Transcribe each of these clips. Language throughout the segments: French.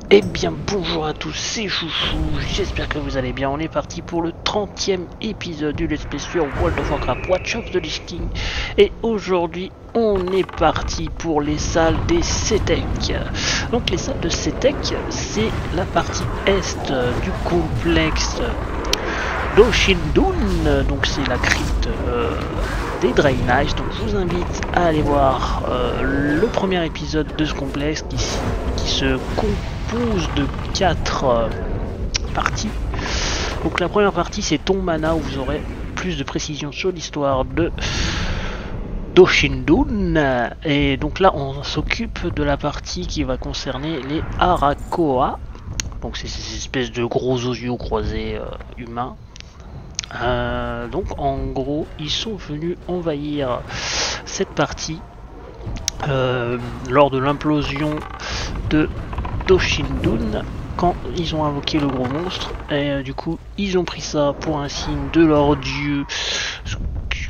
Eh bien bonjour à tous, c'est Chouchou, j'espère que vous allez bien. On est parti pour le 30e épisode du Let's Play sur World of Warcraft Watch of the Lich King. Et aujourd'hui on est parti pour les salles des Setek. Donc les salles de Setek, c'est la partie est du complexe d'Oshindun. Donc c'est la crypte des Draenei. Donc je vous invite à aller voir le premier épisode de ce complexe qui se compose de 4 parties. Donc la première partie c'est Tombe Mana, où vous aurez plus de précision sur l'histoire d'Oshindun. Et donc là on s'occupe de la partie qui va concerner les Arakoa. Donc c'est ces espèces de gros osios croisés humains. Donc en gros ils sont venus envahir cette partie lors de l'implosion d'Oshindun, quand ils ont invoqué le gros monstre, et du coup ils ont pris ça pour un signe de leur dieu,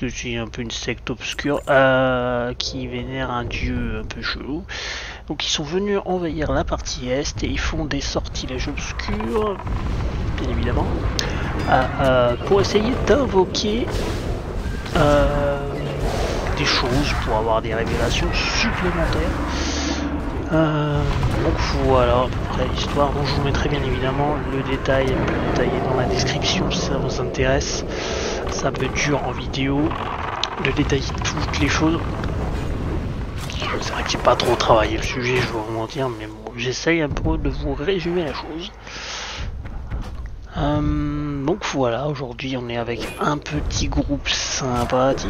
que c'est un peu une secte obscure qui vénère un dieu un peu chelou. Donc ils sont venus envahir la partie est et ils font des sortilèges obscurs, bien évidemment, pour essayer d'invoquer des choses, pour avoir des révélations supplémentaires. Donc voilà à peu près l'histoire. Donc je vous mettrai bien évidemment le détail plus détaillé dans la description si ça vous intéresse. Ça peut être dur en vidéo de détailler toutes les choses. C'est vrai que j'ai pas trop travaillé le sujet, je vais vous mentir, mais bon, j'essaye un peu de vous résumer la chose. Donc voilà, aujourd'hui on est avec un petit groupe sympathique.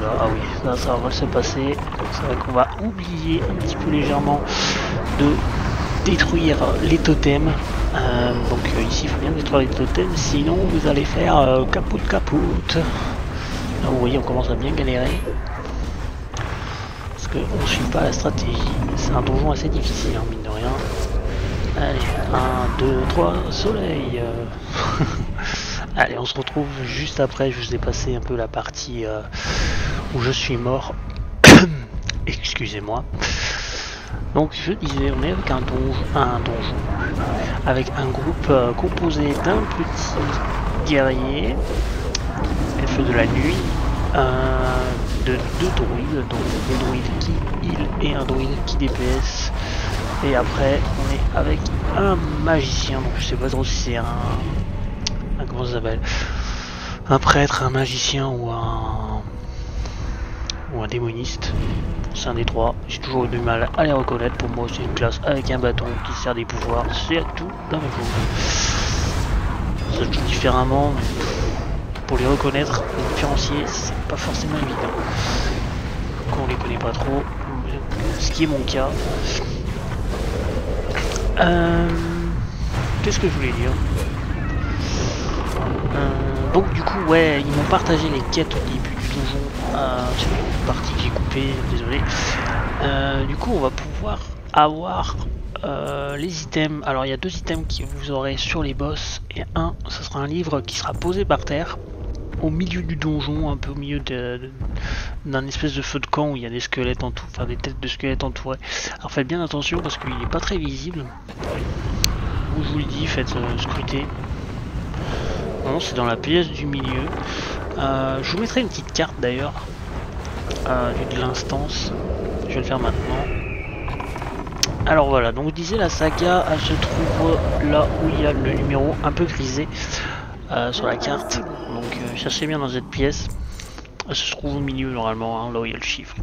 Ah oui, là ça va mal se passer. C'est vrai qu'on va oublier un petit peu légèrement de détruire les totems. Donc ici il faut bien détruire les totems, sinon vous allez faire capote. Là vous voyez on commence à bien galérer. Parce qu'on ne suit pas la stratégie. C'est un donjon assez difficile, hein, mine de rien. Allez, 1, 2, 3, soleil. Allez, on se retrouve juste après. Je vous ai passé un peu la partie où je suis mort. Excusez-moi. Donc je disais, on est avec un donjon avec un groupe composé d'un petit guerrier, elfe de la nuit, de 2 druides, donc un druide qui heal et un druide qui DPS. Et après on est avec un magicien, donc je sais pas trop si c'est un comment ça s'appelle, un prêtre, un magicien ou un démoniste. C'est un des trois. J'ai toujours eu du mal à les reconnaître. Pour moi c'est une classe avec un bâton qui sert des pouvoirs, c'est tout la même chose. Ça se joue différemment, mais pour les reconnaître, les différencier, c'est pas forcément évident quand on les connaît pas trop, ce qui est mon cas. Qu'est-ce que je voulais dire? Donc du coup ouais, ils m'ont partagé les quêtes au début du donjon. C'est une partie que j'ai coupée, désolé. Du coup on va pouvoir avoir les items. Alors il y a 2 items que vous aurez sur les boss, et ce sera un livre qui sera posé par terre au milieu du donjon, un peu au milieu d'un espèce de feu de camp où il y a des squelettes enfin des têtes de squelettes entourées. Alors faites bien attention parce qu'il n'est pas très visible. Je vous le dis, faites scruter. Non, c'est dans la pièce du milieu. Je vous mettrai une petite carte d'ailleurs de l'instance. Je vais le faire maintenant. Alors voilà, donc je disais, la saga elle se trouve là où il y a le numéro un peu grisé sur la carte. Donc cherchez bien dans cette pièce. Elle se trouve au milieu normalement, hein, là où il y a le chiffre.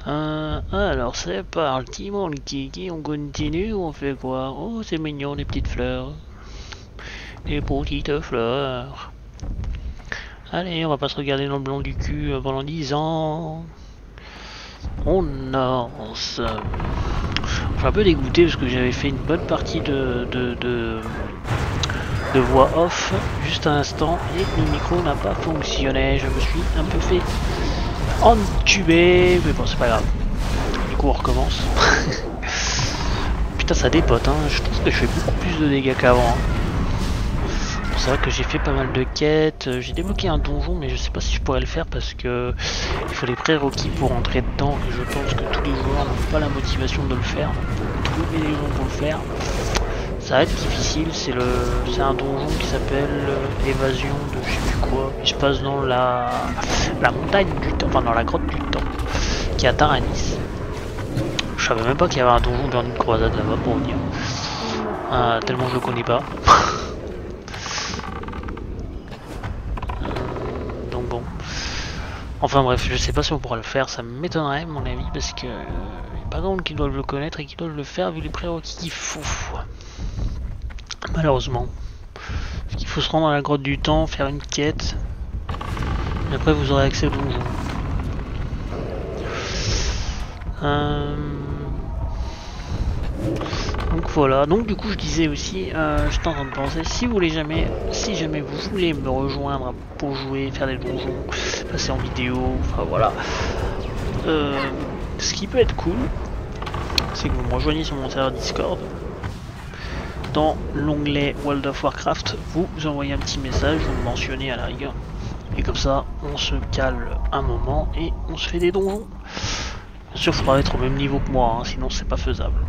Alors c'est parti mon kiki, on continue ou on fait quoi? Oh c'est mignon les petites fleurs. Les petites fleurs. Allez, on va pas se regarder dans le blanc du cul pendant 10 ans. On lance. Je suis un peu dégoûté parce que j'avais fait une bonne partie de voix off juste à l'instant et le micro n'a pas fonctionné. Je me suis un peu fait entuber, mais bon c'est pas grave. Du coup on recommence. Putain ça dépote, hein. Je trouve que je fais beaucoup plus de dégâts qu'avant. C'est vrai que j'ai fait pas mal de quêtes, j'ai débloqué un donjon mais je sais pas si je pourrais le faire parce que il faut des prérequis pour entrer dedans et je pense que tout tous les joueurs n'ont pas la motivation de le faire, donc trouver les gens pour le faire, ça va être difficile. C'est un donjon qui s'appelle Évasion de je sais plus quoi, qui se passe dans la montagne du temps, enfin dans la grotte du temps, qui est à Taranis. Je savais même pas qu'il y avait un donjon Burning Croisade là-bas pour venir, tellement je le connais pas. Donc bon. Enfin bref, je sais pas si on pourra le faire, ça m'étonnerait à mon avis, parce que y a pas grand monde qui doivent le connaître et qui doivent le faire vu les prérequis qu'il faut. Malheureusement. Parce qu'il faut se rendre à la grotte du temps, faire une quête, et après vous aurez accès au donjon. Donc voilà, donc du coup je disais aussi, j'étais en train de penser, si jamais vous voulez me rejoindre pour jouer, faire des donjons, passer en vidéo, enfin voilà, ce qui peut être cool, c'est que vous me rejoignez sur mon serveur Discord, dans l'onglet World of Warcraft, vous envoyez un petit message, vous me mentionnez à la rigueur, et comme ça on se cale un moment et on se fait des donjons. Bien sûr il faudra être au même niveau que moi, hein, sinon c'est pas faisable.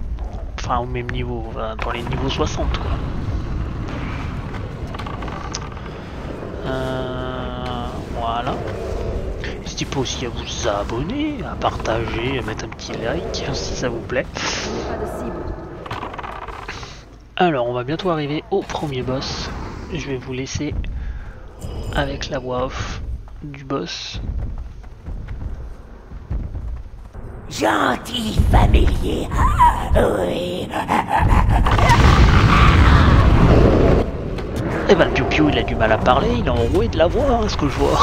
Enfin au même niveau, dans les niveaux 60 quoi. Voilà. N'hésitez pas aussi à vous abonner, à partager, à mettre un petit like si ça vous plaît. Alors on va bientôt arriver au premier boss. Je vais vous laisser avec la voix off du boss. Gentil familier, oui. Eh ben le Piu-Piu il a du mal à parler, il est enroué de la voix, hein, ce que je vois.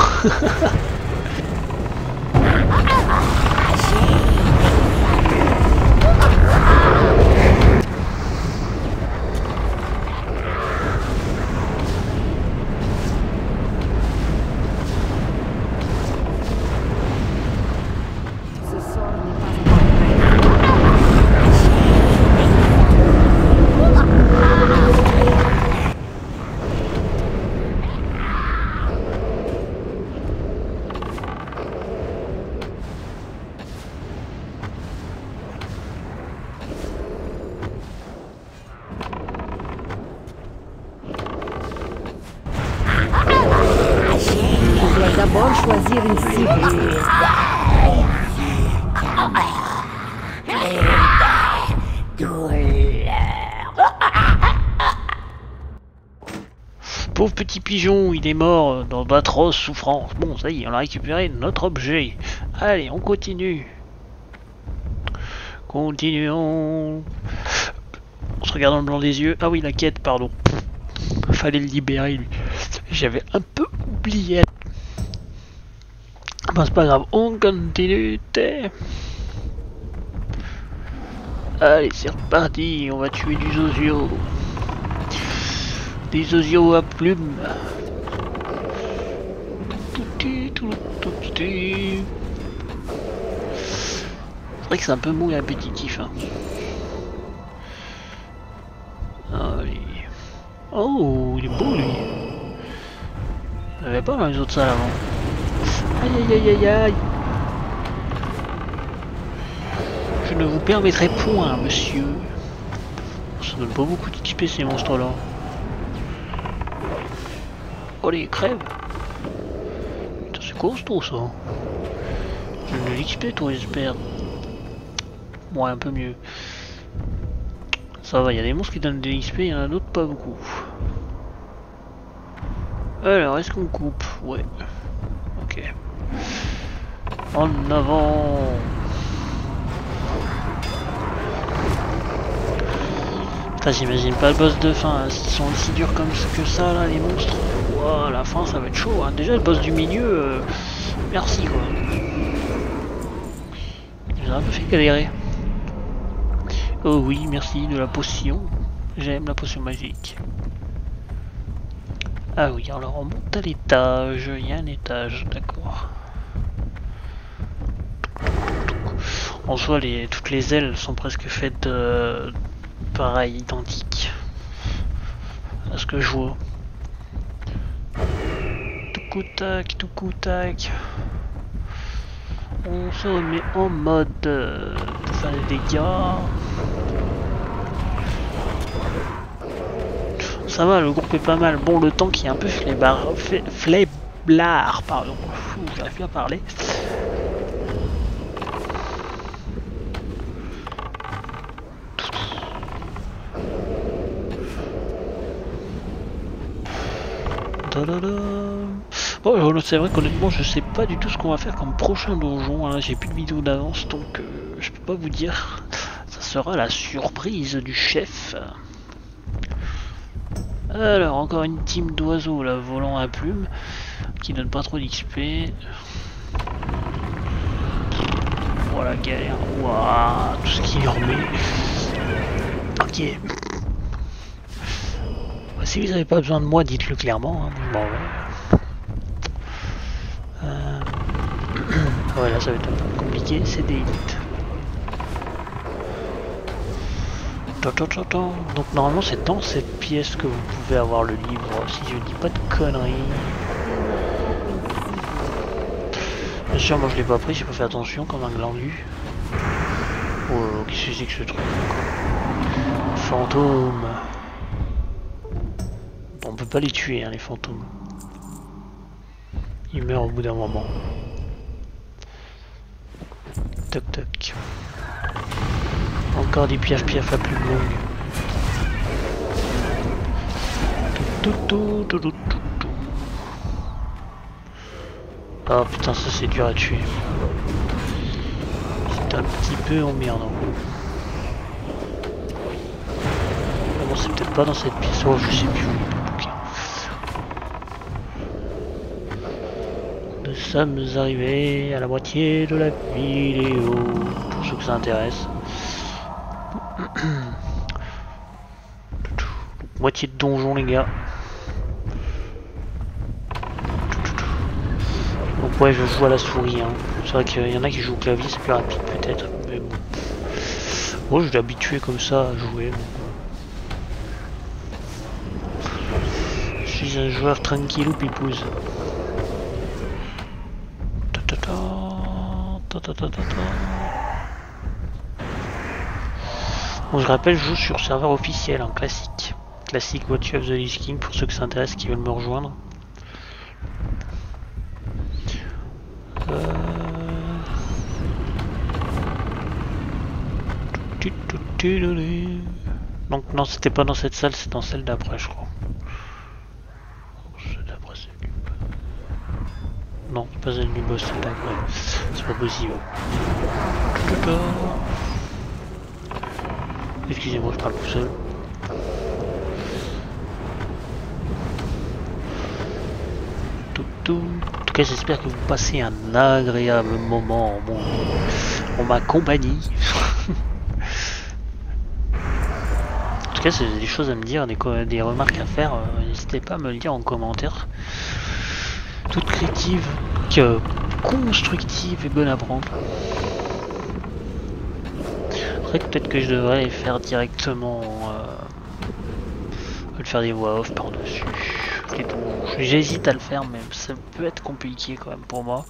D'abord choisir une cible. Pauvre petit pigeon, il est mort dans d'atroces souffrances. Bon, ça y est, on a récupéré notre objet. Allez, on continue. Continuons. On se regarde dans le blanc des yeux. Ah oui, la quête, pardon. Fallait le libérer, lui. J'avais un peu oublié. Bon, c'est pas grave, on continue. Allez, c'est reparti. On va tuer du Zozio. Des Zozio à plumes. C'est vrai que c'est un peu mou et répétitif. Hein. Allez. Oh, il est beau lui. Il avait pas dans les autres salles avant. Aïe aïe aïe aïe aïe. Je ne vous permettrai point, monsieur. Ça donne pas beaucoup d'XP ces monstres là. Oh les crèves. C'est costaud ça. Je ne l'XP toi j'espère. Ouais un peu mieux. Ça va, il y a des monstres qui donnent des XP, il y en a d'autres pas beaucoup. Alors est-ce qu'on coupe? Ouais. Ok. En avant. Putain j'imagine pas le boss de fin, hein. S'ils sont aussi durs comme que ça là les monstres. Wow, la fin ça va être chaud hein. Déjà le boss du milieu, merci quoi. Il nous a un peu fait galérer. Oh oui merci de la potion. J'aime la potion magique. Ah oui alors on monte à l'étage. Il y a un étage, d'accord. En soi toutes les ailes sont presque faites pareil, identiques à ce que je vois. Tout coup tac. On se remet en mode pour faire des dégâts. Ça va, le groupe est pas mal. Bon, le tank qui est un peu faiblard, pardon. J'arrive plus à parler. Bon, c'est vrai qu'honnêtement, je sais pas du tout ce qu'on va faire comme prochain donjon. Hein. J'ai plus de vidéo d'avance, donc je peux pas vous dire. Ça sera la surprise du chef. Alors, encore une team d'oiseaux là, volant à plumes, qui donne pas trop d'XP. Voilà, galère. Waouh, tout ce qui remet. Ok. Si vous n'avez pas besoin de moi, dites-le clairement. Hein. Bon, ouais. Voilà, ça va être un peu compliqué, c'est des élites. Donc normalement c'est dans cette pièce que vous pouvez avoir le livre, si je dis pas de conneries. Bien sûr, moi je l'ai pas pris, j'ai pas fait attention comme un glandu. Oh, qu'est-ce que c'est que ce truc? Fantôme. On peut pas les tuer, hein, les fantômes. Ils meurent au bout d'un moment. Toc toc. Encore des piafs à plus longues. Oh putain, ça c'est dur à tuer. C'est un petit peu emmerdant. Bon, c'est peut-être pas dans cette pièce. Oh, je sais plus où est le bouquin. Nous sommes arrivés à la moitié de la vidéo. Pour ceux que ça intéresse. Moitié de donjon les gars. Donc ouais, je joue à la souris. Hein. C'est vrai qu'il y en a qui jouent au clavier, c'est plus rapide peut-être. Mais bon. Moi je suis habitué comme ça à jouer. Je suis un joueur tranquille ou pipouse. Bon, je rappelle, je joue sur serveur officiel, en classique. Classique Watch of the Lich King pour ceux que ça intéresse qui veulent me rejoindre. Donc non, c'était pas dans cette salle, c'est dans celle d'après, je crois. Celle d'après, c'est du... Non, c'est pas celle du boss, celle d'après. C'est pas possible. Excusez-moi, je parle tout seul. En tout cas, j'espère que vous passez un agréable moment en ma compagnie. En tout cas, c'est des choses à me dire, des remarques à faire. N'hésitez pas à me le dire en commentaire. Toute critique, constructive et bonne à prendre. Après, peut-être que je devrais faire directement. Faire des voix off par-dessus. J'hésite à le faire, mais ça peut être compliqué quand même pour moi.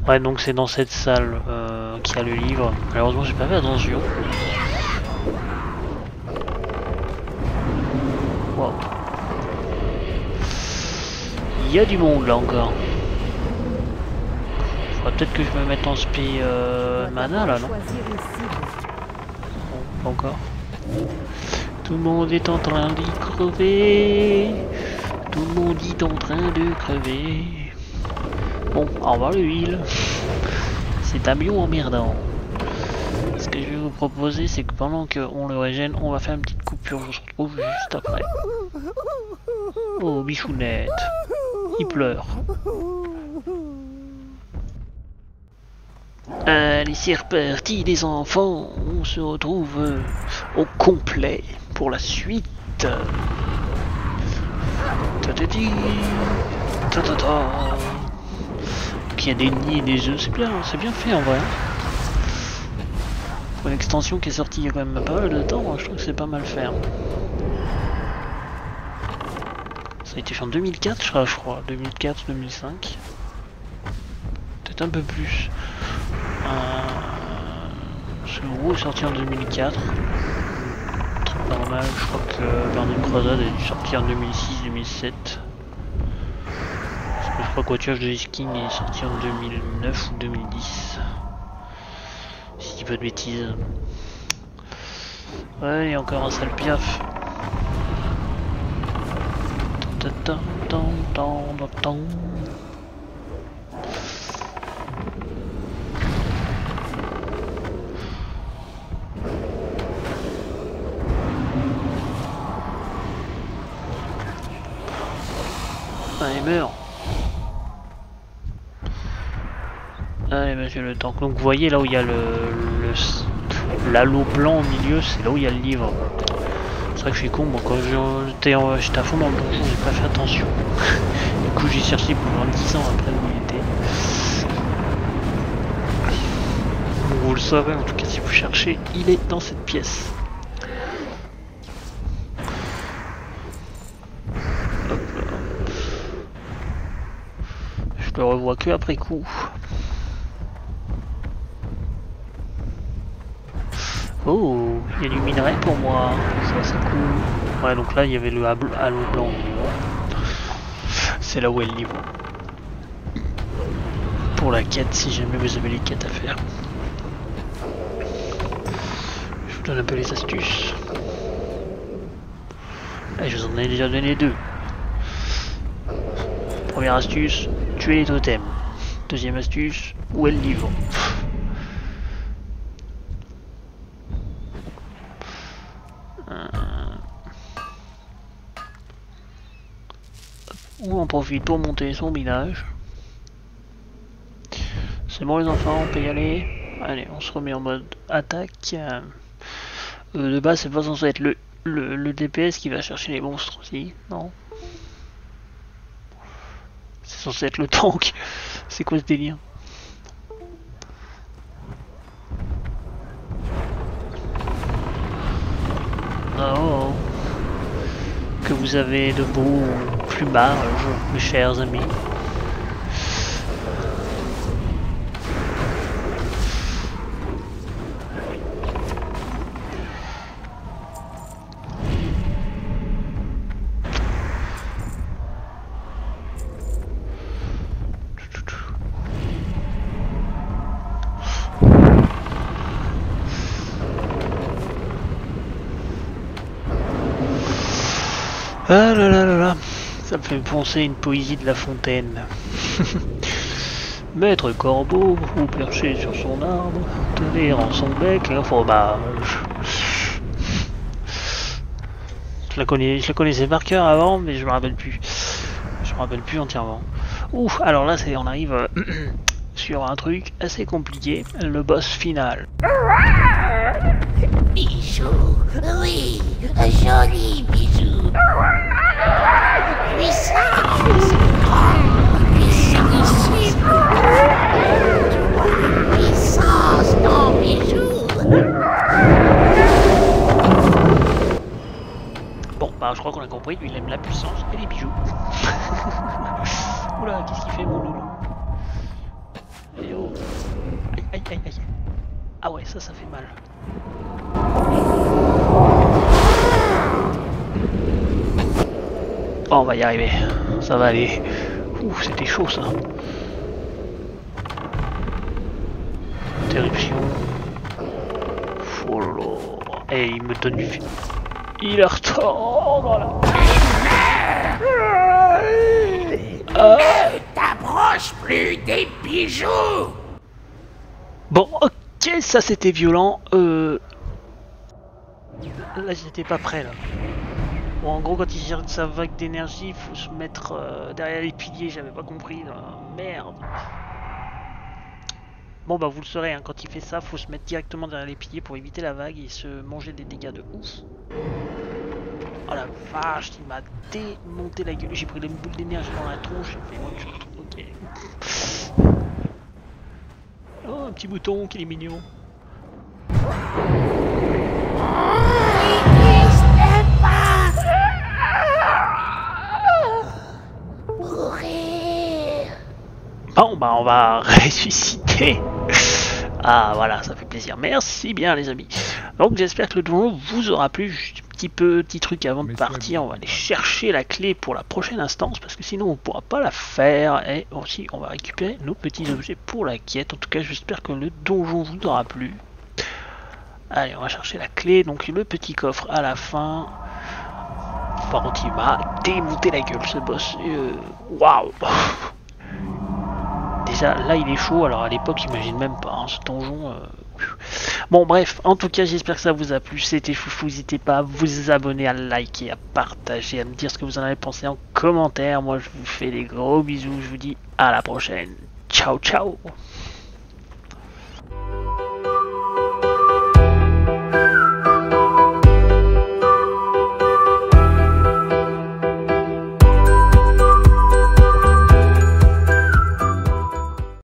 Ouais, donc c'est dans cette salle qu'il y a le livre. Malheureusement, j'ai pas fait attention. Wow. Il y a du monde là encore. Faudrait peut-être que je me mette en spé mana là, non? Bon, pas encore. Tout le monde est en train d'y crever. Tout le monde est en train de crever. Bon, au revoir le huile. C'est un bio emmerdant. Ce que je vais vous proposer, c'est que pendant qu'on le régène, on va faire une petite coupure. Je se retrouve juste après. Oh, bichounette. Il pleure. Allez, c'est reparti les enfants. On se retrouve au complet pour la suite. Donc il y a des nids et des œufs, c'est bien fait en vrai. Pour une extension qui est sortie il y a quand même pas mal de temps, je trouve que c'est pas mal fait. Ça a été fait en 2004 je crois, 2004-2005. peut-être un peu plus. Parce que le WoW est sorti en 2004. Truc normal, je crois que Burning Crusade est sorti en 2006-2007. Parce que je crois que Watch of the Lich King est sorti en 2009 ou 2010. Si je dis pas de bêtises. Ouais, il y a encore un sale piaf. Allez, meurt. Allez, monsieur le tank. Donc vous voyez là où il y a l'halo blanc au milieu, c'est là où il y a le livre. C'est vrai que je suis con, bon, quand j'étais à fond dans le donjon, j'ai pas fait attention. Du coup j'ai cherché pendant 10 ans après où il était. Donc, vous le saurez, en tout cas si vous cherchez, il est dans cette pièce. Hop là. Je le revois que après coup. Oh, il y a du minerai pour moi, ça c'est cool. Ouais, donc là il y avait le halo blanc. C'est là où est le livre. Pour la quête, si jamais vous avez les quêtes à faire. Je vous donne un peu les astuces. Et je vous en ai déjà donné 2. Première astuce, tuer les totems. Deuxième astuce, où est le livre? Ou on profite pour monter son village. C'est bon les enfants, on peut y aller. Allez, on se remet en mode attaque. De base, c'est pas censé être le DPS qui va chercher les monstres aussi, non? C'est censé être le tank. C'est quoi ce délire? Oh, que vous avez de beaux plumages, mes chers amis. Ah là là là là, ça me fait penser à une poésie de La Fontaine. Maître corbeau, ou perché sur son arbre, tenir en son bec un fromage. Je la connaissais par cœur avant, mais je me rappelle plus. Je me rappelle plus entièrement. Ouf, alors là on arrive sur un truc assez compliqué, le boss final. Bijou, oui, un joli bijou. Puissance, puissance, non, bijou. Bon, bah je crois qu'on a compris, lui il aime la puissance et les bijoux. Oula, qu'est-ce qu'il fait mon loulou? Et oh. Aïe aïe aïe aïe. Ah ouais, ça fait mal. Oh, on va y arriver, ça va aller. Ouh, c'était chaud ça. Interruption. Oh là là. Et il me donne du fil. Il est retard là. Ne t'approche plus des bijoux. Bon, ok, ça c'était violent. Là j'étais pas prêt là. Bon, en gros, quand il gère sa vague d'énergie, il faut se mettre derrière les piliers, j'avais pas compris. Là. Merde. Bon, bah vous le saurez, hein, quand il fait ça, faut se mettre directement derrière les piliers pour éviter la vague et se manger des dégâts de ouf. Oh la vache, il m'a démonté la gueule. J'ai pris une boule d'énergie dans la tronche, j'ai fait autre chose. Ok. Oh, un petit bouton qui est mignon. Ah, on bah on va ressusciter. Ah voilà, ça fait plaisir. Merci bien les amis. Donc j'espère que le donjon vous aura plu. Juste un petit truc avant de partir. On va aller chercher la clé pour la prochaine instance parce que sinon on ne pourra pas la faire. Et aussi on va récupérer nos petits objets pour la quête. En tout cas j'espère que le donjon vous aura plu. Allez, on va chercher la clé. Donc le petit coffre à la fin. Par contre il m'a démonté la gueule ce boss. Waouh. Déjà là il est chaud, alors à l'époque j'imagine même pas hein, ce donjon. Bon bref, en tout cas j'espère que ça vous a plu, c'était Foufou, n'hésitez pas à vous abonner, à liker, à partager, à me dire ce que vous en avez pensé en commentaire. Moi je vous fais des gros bisous, je vous dis à la prochaine. Ciao ciao.